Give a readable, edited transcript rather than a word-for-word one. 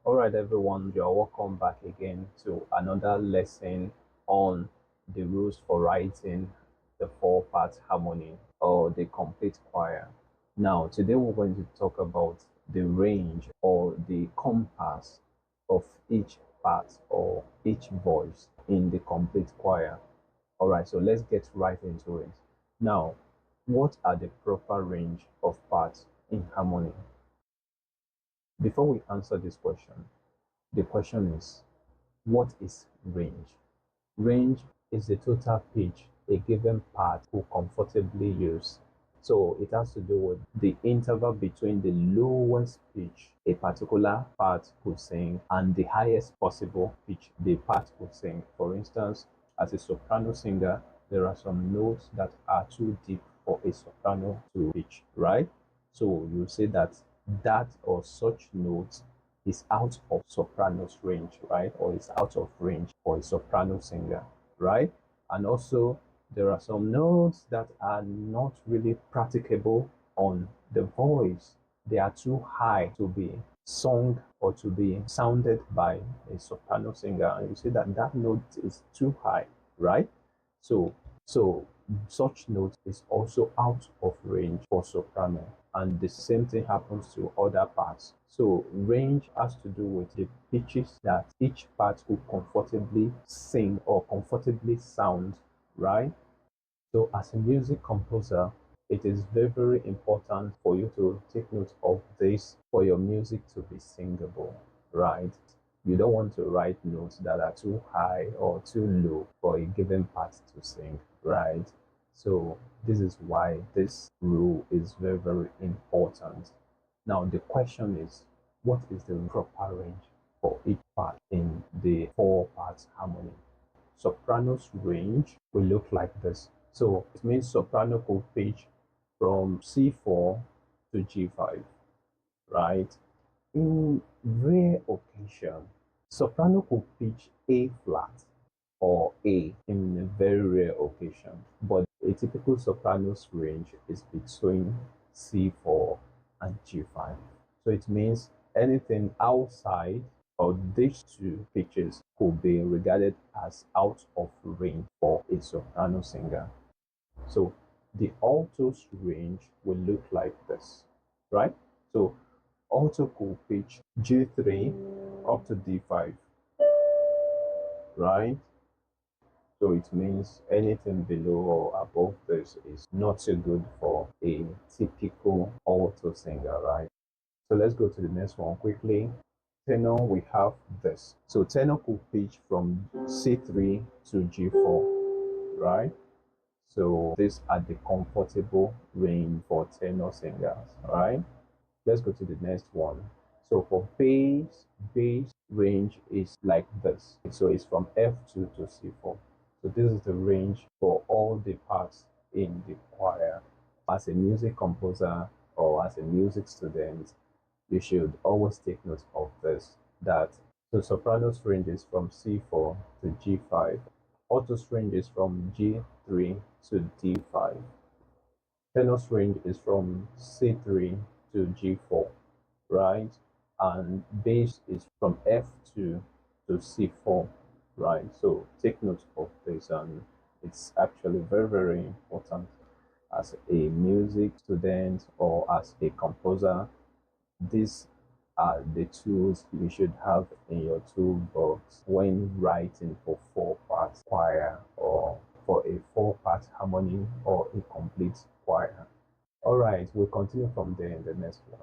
All right, everyone, you're welcome back again to another lesson on the rules for writing the four-part harmony or the complete choir. Now, today we're going to talk about the range or the compass of each part or each voice in the complete choir. All right, so let's get right into it. Now, what are the proper range of parts in harmony? Before we answer this question, the question is, what is range? Range is the total pitch a given part will comfortably use. So it has to do with the interval between the lowest pitch a particular part could sing and the highest possible pitch the part could sing. For instance, as a soprano singer, there are some notes that are too deep for a soprano to pitch, right? So you say that or such note is out of soprano's range, right? Or is out of range for a soprano singer, right? And also, there are some notes that are not really practicable on the voice. They are too high to be sung or to be sounded by a soprano singer. And you see that note is too high, right? So such note is also out of range for soprano, and the same thing happens to other parts. So range has to do with the pitches that each part will comfortably sing or comfortably sound, right? So as a music composer, it is very, very important for you to take note of this for your music to be singable, right? You don't want to write notes that are too high or too low for a given part to sing, right? So this is why this rule is very, very important. Now the question is, what is the proper range for each part in the four parts harmony? Soprano's range will look like this. So it means soprano could pitch from C4 to G5, right? In rare occasion, soprano could pitch A flat or A in a very rare occasion, but a typical soprano's range is between C4 and G5. So it means anything outside of these two pitches could be regarded as out of range for a soprano singer. So the alto's range will look like this, right? So alto could pitch G3 up to D5, right? So it means anything below or above this is not so good for a typical alto singer, right? So let's go to the next one quickly. Tenor, we have this. So tenor could pitch from C3 to G4, right? So these are the comfortable range for tenor singers, right? Let's go to the next one. So for bass range is like this. So it's from F2 to C4. So this is the range for all the parts in the choir. As a music composer or as a music student, you should always take note of this, that the soprano's range is from C4 to G5. Alto's range is from G3 to D5. Tenor's range is from C3 to G4, right? And bass is from F2 to C4, right? So take note of this, and it's actually very, very important as a music student or as a composer. These are the tools you should have in your toolbox when writing for four-part choir or for a four-part harmony or a complete choir. All right, we'll continue from there in the next one.